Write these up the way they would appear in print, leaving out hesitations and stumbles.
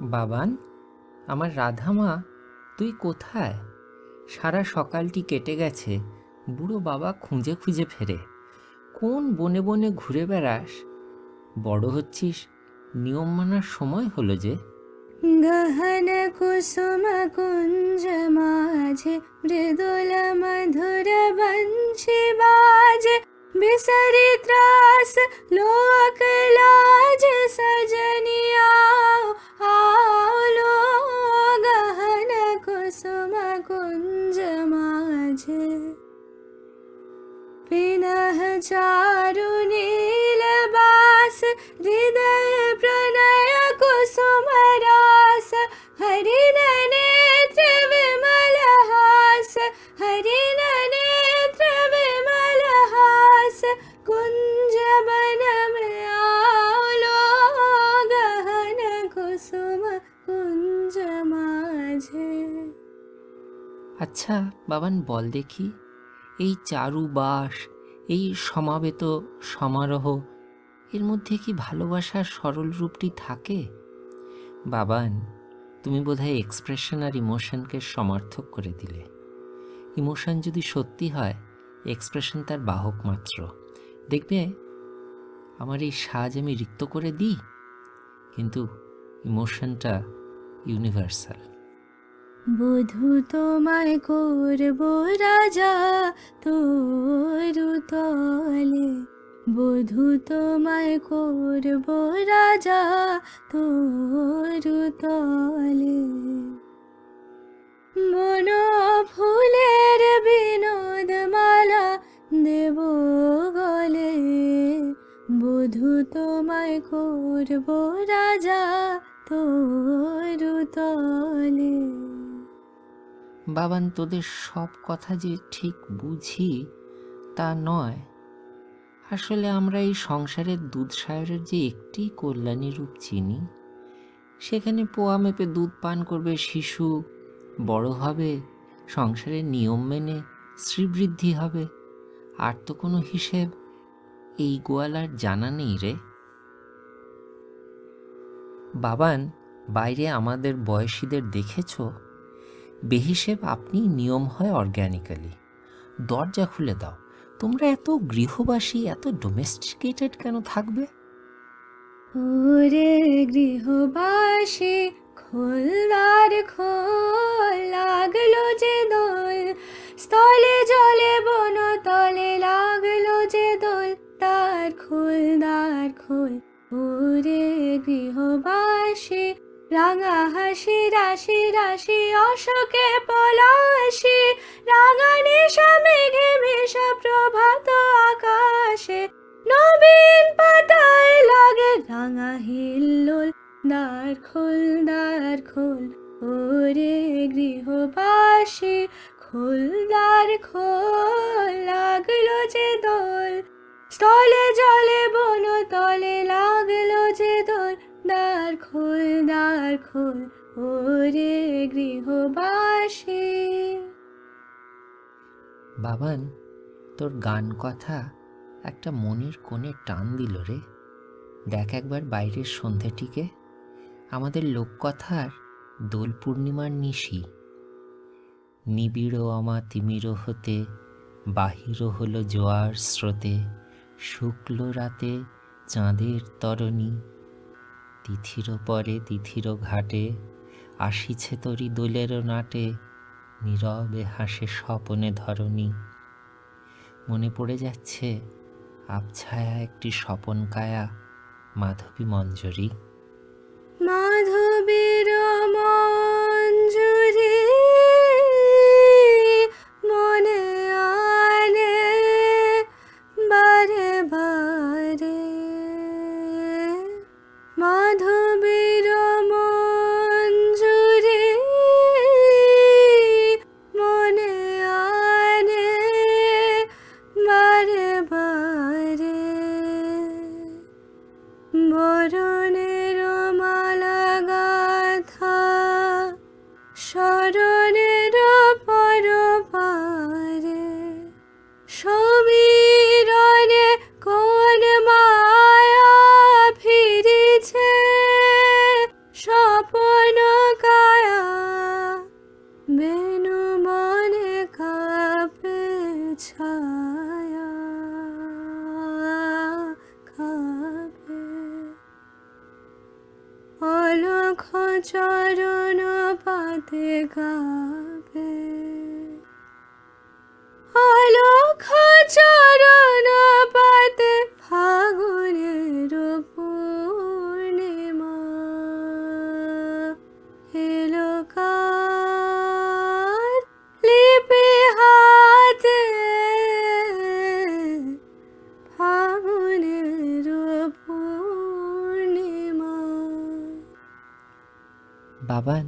বাবান, আমার রাধামা, তুই কোথায়? সারা সকালটি কেটে গেছে, বুড়ো বাবা খুঁজে খুঁজে ফেরে। কোন বনে বনে ঘুরে বেড়াস? বড় হচ্ছিস, নিয়ম মানার সময় হলো যে। গহন কুসুম কুঞ্জ মাঝে মৃদুল মধুর বंशी বাজে, বিসরি ত্রাস লোক লাজ সজনিয়া আলো। গহন কুসুম কুঞ্জ মাঝে पिनह चारु नील बास, हृदय प्रणय कुसुम रास। हरिन नेत्र विमल हास, हरिन नेत्र विमल हास। कुंज बन में आलो, गहन कुसुम कुंज माझे। আচ্ছা বাবান, বল দেখি, এই চারুবাস, এই সমাবেত সমারোহ, এর মধ্যে কি ভালোবাসার সরল রূপটি থাকে? বাবান, তুমি বোধহয় এক্সপ্রেশন আর ইমোশনকে সমর্থক করে দিলে। ইমোশন যদি সত্যি হয়, এক্সপ্রেশন তার বাহক মাত্র। দেখবে, আমার এই সাজ আমি রিক্ত করে দিই, কিন্তু ইমোশনটা ইউনিভার্সাল। বধূ তোমায় করব রাজা তোরু তলে, বধূ তোমায় করব রাজা তোরু তলে। বন ফুলের বিনোদ মালা দেব গলে, বধূ তোমায় করব রাজা তোরু তলে। বাবান, তোদের সব কথা যে ঠিক বুঝি তা নয়। আসলে আমরা এই সংসারের দুধসাগরের যে একটি কল্যাণী রূপ চিনি, সেখানে পোয়া মেপে দুধ পান করবে শিশু, বড় হবে, সংসারের নিয়ম মেনে শ্রীবৃদ্ধি হবে। আর তো কোনো হিসেব এই গোয়ালার জানা নেই রে। বাবান, বাইরে আমাদের বয়সীদের দেখেছ? বেহিসেব আপনি নিয়ম হয় অর্গ্যানিক্যালি। দরজা খুলে দাও, তোমরা এত গৃহবাসী, এত ডোমেস্টিকেটেড কেন থাকবে? ওরে গৃহবাসী, খোলদার খোল, লাগলো যে দোল, স্থলে জলে বন তলে লাগলো যে দোল। দ্বার খোল, দ্বার খোল, ওরে গৃহবাসী। রাঙা হাসি রাশি রাশি অশোকে পলাশি, রাঙা নিশা মেঘে মেশা প্রভাত আকাশে। নবীন পাতায় লাগে রাঙা হিল্লোল, দ্বার খোল, দ্বার খোল, ওরে গৃহবাসী। খোল, দ্বার খোল, লাগলো যে দোল, স্থলে জলে বন তলে লাগলো যে দোল। দ্বার খোল, দ্বার খোল, ওরে গৃহবাসী। বাবান, তোর গান কথা একটা মনের কোণে টান দিল রে। দেখ একবার বাইরের সন্ধ্যাটিকে, আমাদের লোককথার দোল পূর্ণিমার নিশি। নিবিড় অমা তিমির হতে বাহির হলো জোয়ার স্রোতে, শুক্ল রাতে চাঁদের তরণী। তিথির পরে তিথির ঘাটে আসিছে তরি দোলের নাটে, নীরবে হাসে স্বপনে ধরণী। মনে পড়ে যাচ্ছে আবছায়া একটি স্বপন কায়া মাধবী মঞ্জরি। মাধবীর মঞ্জুরি মনে আনে বারে বারে, মাধবীর মঞ্জুরি মনে আনে বারে বারে। বরণের মালা গাথা চরণ পাতে গাবে, অলখ চরণ পাতে ফাগুনের পূর্ণিমা এলো কার লিপি হাতে, ফাগুনের পূর্ণিমা। বাবান,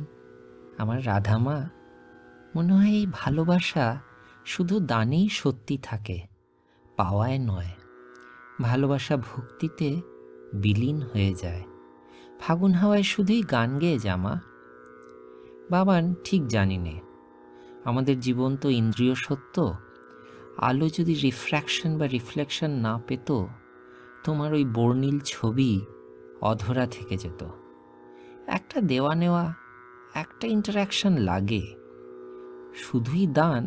আমার রাধামা, মনে হয় এই ভালোবাসা শুধু দানেই সত্যি থাকে, পাওয়ায় নয়। ভালোবাসা ভক্তিতে বিলীন হয়ে যায়। ফাগুন হাওয়ায় শুধুই গান গেয়ে জামা। বাবান, ঠিক জানি নে, আমাদের জীবন তো ইন্দ্রিয় সত্য। আলো যদি রিফ্র্যাকশন বা রিফ্লেকশন না পেত, তোমার ওই বর্ণিল ছবি অধরা থেকে যেত। একটা দেওয়া নেওয়া, একটা ইন্টারাকশন লাগে। শুধুই দান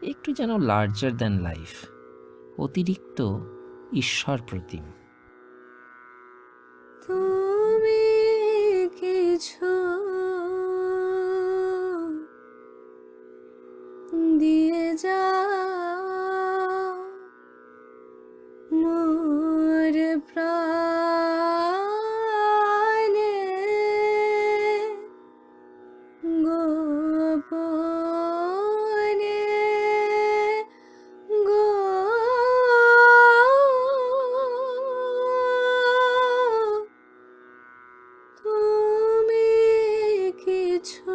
একটু যেন লার্জার দ্যান লাইফ, অতিরিক্ত ঈশ্বর প্রতিম। তুমি কিছু দিয়ে যাও মোর প্রাণে, গোপনে গো, তুমি কিছু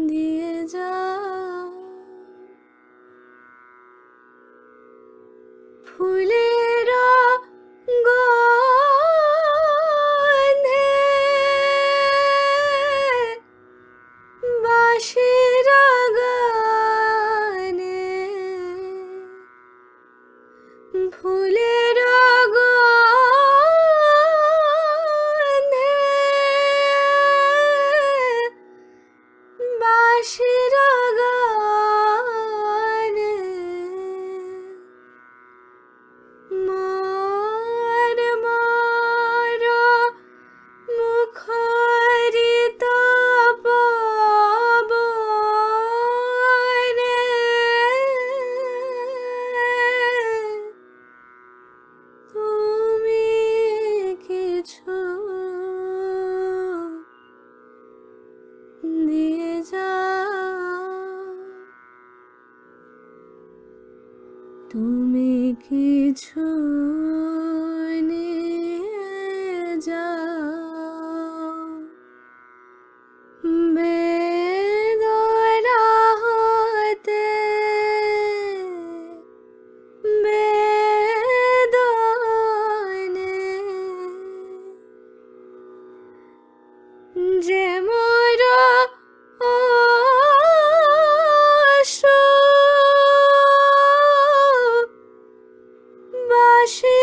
দিয়ে যাও। ফুলের গন্ধে বাঁশির গানে, ফুলের গন্ধে বাঁশির গানে মোর মোর মুখরিত পবনে, তুমি কিছু দিয়ে যাও। তুমি কিছু নিয়ে যাও, বেদনা হতে বেদনে, যে মোর অসুখ বাঁশি